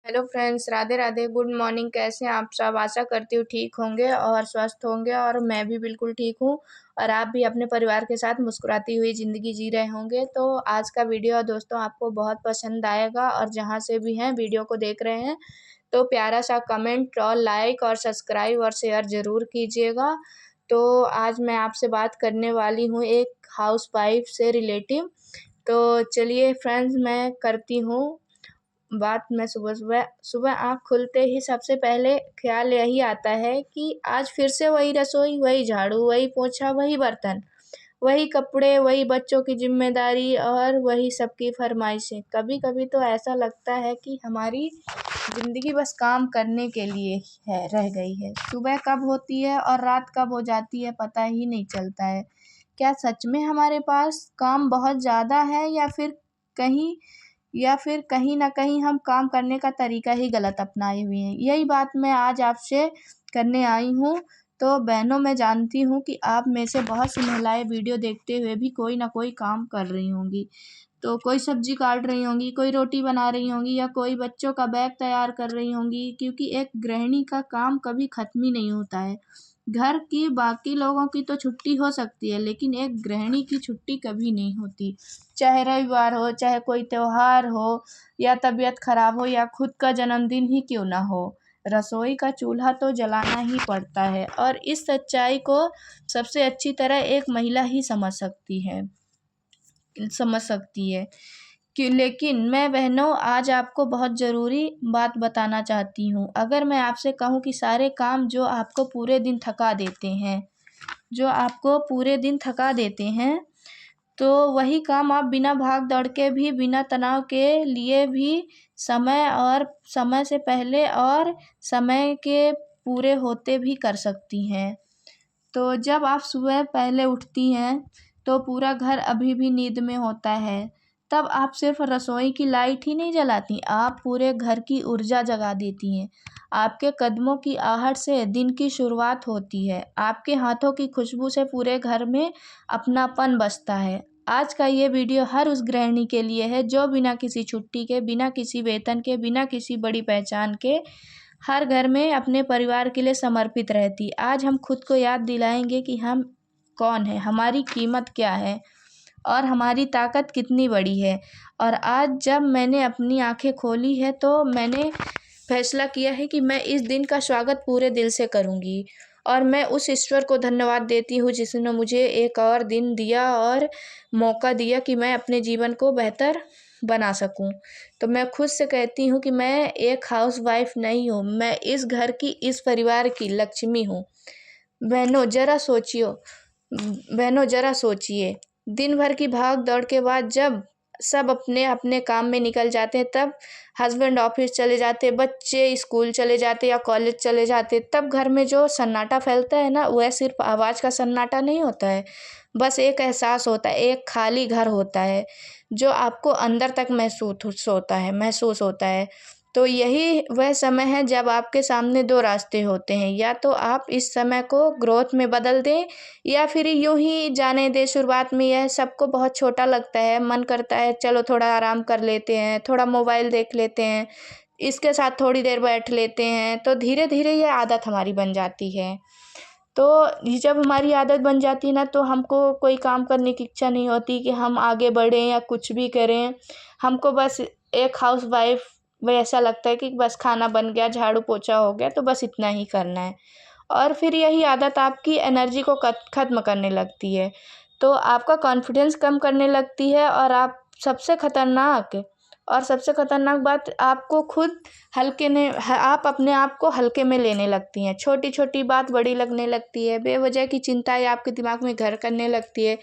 Hello friends, Radhe Radhe. Good morning. कैसे हैं आप सब? आशा करती हूँ ठीक होंगे और स्वस्थ होंगे और मैं भी बिल्कुल ठीक हूँ और आप भी अपने परिवार के साथ मुस्कुराती हुई ज़िंदगी जी रहे होंगे। तो आज का वीडियो दोस्तों आपको बहुत पसंद आएगा और जहाँ से भी हैं वीडियो को देख रहे हैं तो प्यारा सा कमेंट और लाइक और सब्सक्राइब और शेयर ज़रूर कीजिएगा। तो आज मैं आपसे बात करने वाली हूँ एक हाउसवाइफ से रिलेटिव। तो चलिए फ्रेंड्स, मैं करती हूँ बात। मैं सुबह-सुबह सुबह आँख खुलते ही सबसे पहले ख़्याल यही आता है कि आज फिर से वही रसोई, वही झाड़ू, वही पोछा, वही बर्तन, वही कपड़े, वही बच्चों की ज़िम्मेदारी और वही सबकी फ़रमाइशें। कभी-कभी तो ऐसा लगता है कि हमारी ज़िंदगी बस काम करने के लिए ही है रह गई है। सुबह कब होती है और रात कब हो जाती है पता ही नहीं चलता है। क्या सच में हमारे पास काम बहुत ज़्यादा है कहीं या फिर कहीं न कहीं हम काम करने का तरीका ही गलत अपनाए हुए हैं। यही बात मैं आज आपसे करने आई हूँ। तो बहनों, मैं जानती हूँ कि आप में से बहुत सी महिलाएँ वीडियो देखते हुए भी कोई न कोई काम कर रही होंगी। तो कोई सब्ज़ी काट रही होंगी, कोई रोटी बना रही होंगी या कोई बच्चों का बैग तैयार कर रही होंगी, क्योंकि एक गृहिणी का काम कभी ख़त्म ही नहीं होता है। घर की बाकी लोगों की तो छुट्टी हो सकती है, लेकिन एक गृहिणी की छुट्टी कभी नहीं होती। चाहे रविवार हो, चाहे कोई त्योहार हो या तबीयत ख़राब हो या खुद का जन्मदिन ही क्यों ना हो, रसोई का चूल्हा तो जलाना ही पड़ता है और इस सच्चाई को सबसे अच्छी तरह एक महिला ही समझ सकती है। कि लेकिन मैं बहनों आज आपको बहुत ज़रूरी बात बताना चाहती हूँ। अगर मैं आपसे कहूँ कि सारे काम जो आपको पूरे दिन थका देते हैं, तो वही काम आप बिना भाग-दौड़ के भी, बिना तनाव के लिए भी समय से पहले और समय के पूरे होते भी कर सकती हैं। तो जब आप सुबह पहले उठती हैं, तो पूरा घर अभी भी नींद में होता है। तब आप सिर्फ़ रसोई की लाइट ही नहीं जलाती, आप पूरे घर की ऊर्जा जगा देती हैं। आपके कदमों की आहट से दिन की शुरुआत होती है। आपके हाथों की खुशबू से पूरे घर में अपनापन बसता है। आज का ये वीडियो हर उस गृहिणी के लिए है जो बिना किसी छुट्टी के, बिना किसी वेतन के, बिना किसी बड़ी पहचान के हर घर में अपने परिवार के लिए समर्पित रहती। आज हम खुद को याद दिलाएँगे कि हम कौन हैं, हमारी कीमत क्या है और हमारी ताकत कितनी बड़ी है। और आज जब मैंने अपनी आँखें खोली है तो मैंने फैसला किया है कि मैं इस दिन का स्वागत पूरे दिल से करूँगी और मैं उस ईश्वर को धन्यवाद देती हूँ जिसने मुझे एक और दिन दिया और मौका दिया कि मैं अपने जीवन को बेहतर बना सकूँ। तो मैं खुद से कहती हूँ कि मैं एक हाउसवाइफ़ नहीं हूँ, मैं इस घर की, इस परिवार की लक्ष्मी हूँ। बहनों ज़रा सोचियो बहनों ज़रा सोचिए, दिन भर की भाग-दौड़ के बाद जब सब अपने-अपने काम में निकल जाते हैं, तब हस्बैंड ऑफ़िस चले जाते, बच्चे स्कूल चले जाते या कॉलेज चले जाते, तब घर में जो सन्नाटा फैलता है ना, वह सिर्फ़ आवाज़ का सन्नाटा नहीं होता है, बस एक एहसास होता है, एक खाली घर होता है, जो आपको अंदर तक महसूस होता है। तो यही वह समय है जब आपके सामने 2 रास्ते होते हैं, या तो आप इस समय को ग्रोथ में बदल दें या फिर यूँ ही जाने दें। शुरुआत में यह सबको बहुत छोटा लगता है, मन करता है चलो थोड़ा आराम कर लेते हैं, थोड़ा मोबाइल देख लेते हैं, इसके साथ थोड़ी देर बैठ लेते हैं, तो धीरे-धीरे ये आदत हमारी बन जाती है। तो ये जब हमारी आदत बन जाती है ना, तो हमको कोई काम करने की इच्छा नहीं होती कि हम आगे बढ़ें या कुछ भी करें। हमको बस एक हाउसवाइफ़ में ऐसा लगता है कि बस खाना बन गया, झाड़ू पोछा हो गया, तो बस इतना ही करना है। और फिर यही आदत आपकी एनर्जी को ख़त्म करने लगती है। तो आपका कॉन्फिडेंस कम करने लगती है और सबसे खतरनाक बात, आपको खुद आप अपने आप को हल्के में लेने लगती हैं। छोटी-छोटी बात बड़ी लगने लगती है, बेवजह की चिंताएँ आपके दिमाग में घर करने लगती है।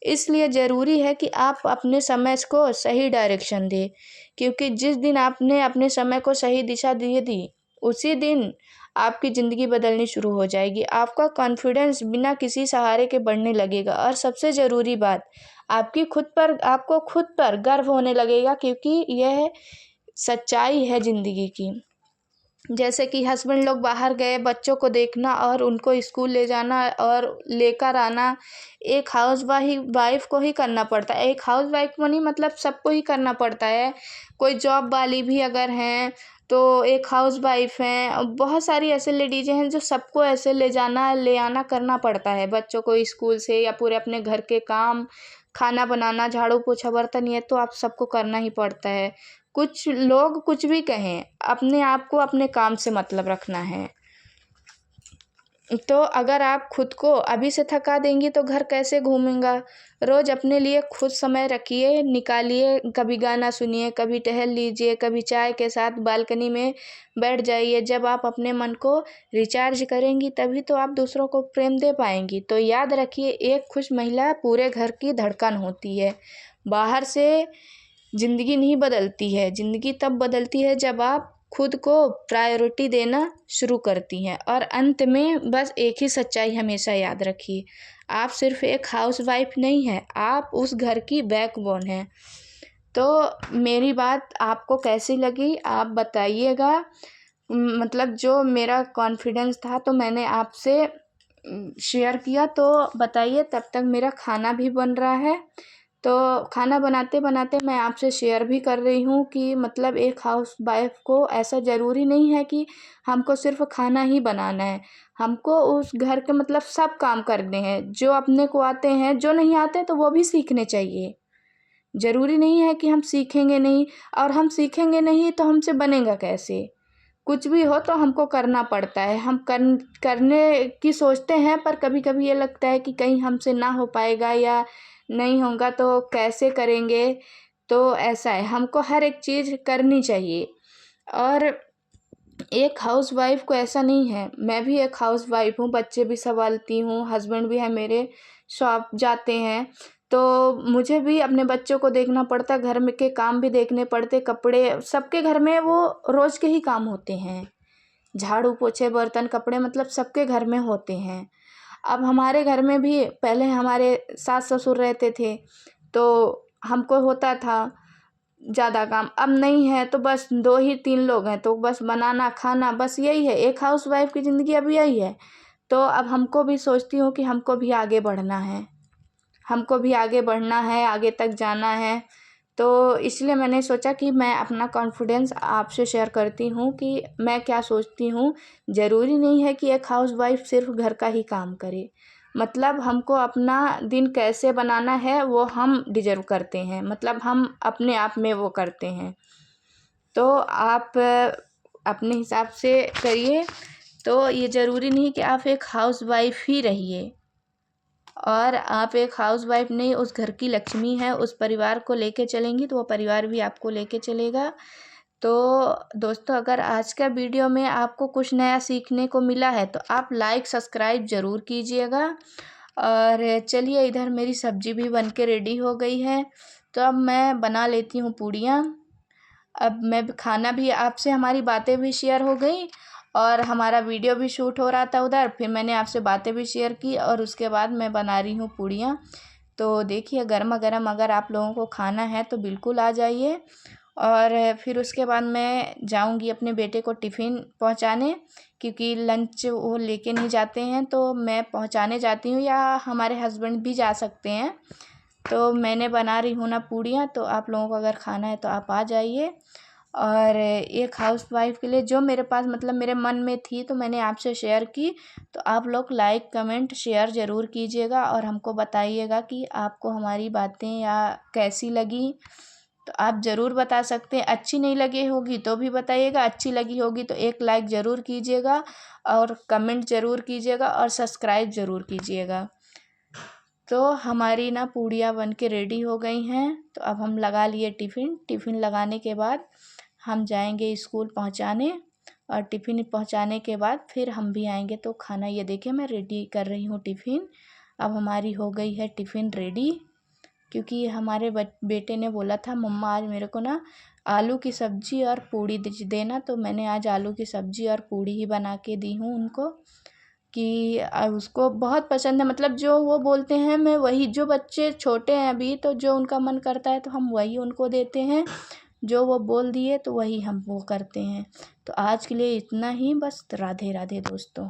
इसलिए ज़रूरी है कि आप अपने समय को सही डायरेक्शन दें, क्योंकि जिस दिन आपने अपने समय को सही दिशा दे दी, उसी दिन आपकी ज़िंदगी बदलनी शुरू हो जाएगी। आपका कॉन्फिडेंस बिना किसी सहारे के बढ़ने लगेगा और सबसे ज़रूरी बात, आपको खुद पर गर्व होने लगेगा, क्योंकि यह सच्चाई है ज़िंदगी की। जैसे कि हस्बैंड लोग बाहर गए, बच्चों को देखना और उनको स्कूल ले जाना और लेकर आना, एक वाइफ़ को ही करना पड़ता है। एक हाउसवाइफ़ को नहीं, मतलब सबको ही करना पड़ता है। कोई जॉब वाली भी अगर हैं तो एक हाउसवाइफ हैं और बहुत सारी ऐसे लेडीज़ हैं जो सबको ऐसे ले जाना ले आना करना पड़ता है, बच्चों को स्कूल से या पूरे अपने घर के काम, खाना बनाना, झाड़ू पोछा, बर्तन, ये तो आप सबको करना ही पड़ता है। कुछ लोग कुछ भी कहें, अपने आप को अपने काम से मतलब रखना है। तो अगर आप खुद को अभी से थका देंगी तो घर कैसे घूमेगा। रोज़ अपने लिए खुद समय रखिए, निकालिए, कभी गाना सुनिए, कभी टहल लीजिए, कभी चाय के साथ बालकनी में बैठ जाइए। जब आप अपने मन को रिचार्ज करेंगी तभी तो आप दूसरों को प्रेम दे पाएंगी। तो याद रखिए, एक खुश महिला पूरे घर की धड़कन होती है। बाहर से ज़िंदगी नहीं बदलती है, ज़िंदगी तब बदलती है जब आप खुद को प्रायोरिटी देना शुरू करती हैं। और अंत में बस एक ही सच्चाई हमेशा याद रखिए, आप सिर्फ एक हाउसवाइफ नहीं हैं, आप उस घर की बैकबोन हैं। तो मेरी बात आपको कैसी लगी आप बताइएगा। मतलब जो मेरा कॉन्फिडेंस था तो मैंने आपसे शेयर किया, तो बताइए। तब तक मेरा खाना भी बन रहा है, तो खाना बनाते बनाते मैं आपसे शेयर भी कर रही हूँ कि मतलब एक हाउसवाइफ को ऐसा ज़रूरी नहीं है कि हमको सिर्फ खाना ही बनाना है, हमको उस घर के मतलब सब काम करने हैं, जो अपने को आते हैं, जो नहीं आते तो वो भी सीखने चाहिए। ज़रूरी नहीं है कि हम सीखेंगे नहीं, और हम सीखेंगे नहीं तो हमसे बनेगा कैसे। कुछ भी हो तो हमको करना पड़ता है, हम करने की सोचते हैं, पर कभी कभी ये लगता है कि कहीं हमसे ना हो पाएगा या नहीं होगा तो कैसे करेंगे। तो ऐसा है, हमको हर एक चीज़ करनी चाहिए। और एक हाउसवाइफ को ऐसा नहीं है, मैं भी एक हाउसवाइफ हूँ, बच्चे भी संभालती हूँ, हस्बैंड भी है मेरे, शॉप जाते हैं, तो मुझे भी अपने बच्चों को देखना पड़ता, घर में के काम भी देखने पड़ते, कपड़े, सबके घर में वो रोज़ के ही काम होते हैं, झाड़ू पोछे बर्तन कपड़े मतलब सबके घर में होते हैं। अब हमारे घर में भी पहले हमारे सास ससुर रहते थे तो हमको होता था ज़्यादा काम, अब नहीं है तो बस 2 ही 3 लोग हैं तो बस बनाना खाना, बस यही है, एक हाउसवाइफ की ज़िंदगी अब यही है। तो अब हमको भी सोचती हूँ कि हमको भी आगे बढ़ना है, हमको भी आगे बढ़ना है, आगे तक जाना है। तो इसलिए मैंने सोचा कि मैं अपना कॉन्फिडेंस आपसे शेयर करती हूँ कि मैं क्या सोचती हूँ। ज़रूरी नहीं है कि एक हाउसवाइफ सिर्फ घर का ही काम करे, मतलब हमको अपना दिन कैसे बनाना है वो हम डिज़र्व करते हैं, मतलब हम अपने आप में वो करते हैं। तो आप अपने हिसाब से करिए। तो ये ज़रूरी नहीं कि आप एक हाउसवाइफ ही रहिए, और आप एक हाउसवाइफ नहीं, उस घर की लक्ष्मी है, उस परिवार को लेके चलेंगी तो वो परिवार भी आपको लेके चलेगा। तो दोस्तों, अगर आज का वीडियो में आपको कुछ नया सीखने को मिला है तो आप लाइक सब्सक्राइब ज़रूर कीजिएगा। और चलिए, इधर मेरी सब्ज़ी भी बन के रेडी हो गई है, तो अब मैं बना लेती हूँ पूड़ियाँ। अब मैं खाना भी आपसे, हमारी बातें भी शेयर हो गई और हमारा वीडियो भी शूट हो रहा था उधर, फिर मैंने आपसे बातें भी शेयर की और उसके बाद मैं बना रही हूँ पूड़ियाँ। तो देखिए, गर्मा गर्म अगर आप लोगों को खाना है तो बिल्कुल आ जाइए। और फिर उसके बाद मैं जाऊंगी अपने बेटे को टिफ़िन पहुंचाने, क्योंकि लंच वो लेके नहीं जाते हैं, तो मैं पहुंचाने जाती हूँ, या हमारे हस्बैंड भी जा सकते हैं। तो मैंने बना रही हूँ ना पूड़ियाँ, तो आप लोगों को अगर खाना है तो आप आ जाइए। और एक हाउसवाइफ के लिए जो मेरे पास मतलब मेरे मन में थी तो मैंने आपसे शेयर की। तो आप लोग लाइक कमेंट शेयर ज़रूर कीजिएगा और हमको बताइएगा कि आपको हमारी बातें या कैसी लगी। तो आप ज़रूर बता सकते हैं, अच्छी नहीं लगी होगी तो भी बताइएगा, अच्छी लगी होगी तो एक लाइक ज़रूर कीजिएगा और कमेंट ज़रूर कीजिएगा और सब्सक्राइब ज़रूर कीजिएगा। तो हमारी ना पूड़ियाँ बन के रेडी हो गई हैं, तो अब हम लगा लिए टिफ़िन लगाने के बाद हम जाएंगे स्कूल पहुंचाने, और टिफ़िन पहुंचाने के बाद फिर हम भी आएंगे तो खाना, ये देखिए मैं रेडी कर रही हूँ टिफ़िन। अब हमारी हो गई है टिफ़िन रेडी, क्योंकि हमारे बेटे ने बोला था मम्मा आज मेरे को ना आलू की सब्ज़ी और पूड़ी देना, तो मैंने आज आलू की सब्ज़ी और पूड़ी ही बना के दी हूँ उनको, कि उसको बहुत पसंद है, मतलब जो वो बोलते हैं मैं वही, जो बच्चे छोटे हैं अभी तो जो उनका मन करता है तो हम वही उनको देते हैं, जो वो बोल दिए तो वही हम वो करते हैं। तो आज के लिए इतना ही, बस राधे राधे दोस्तों।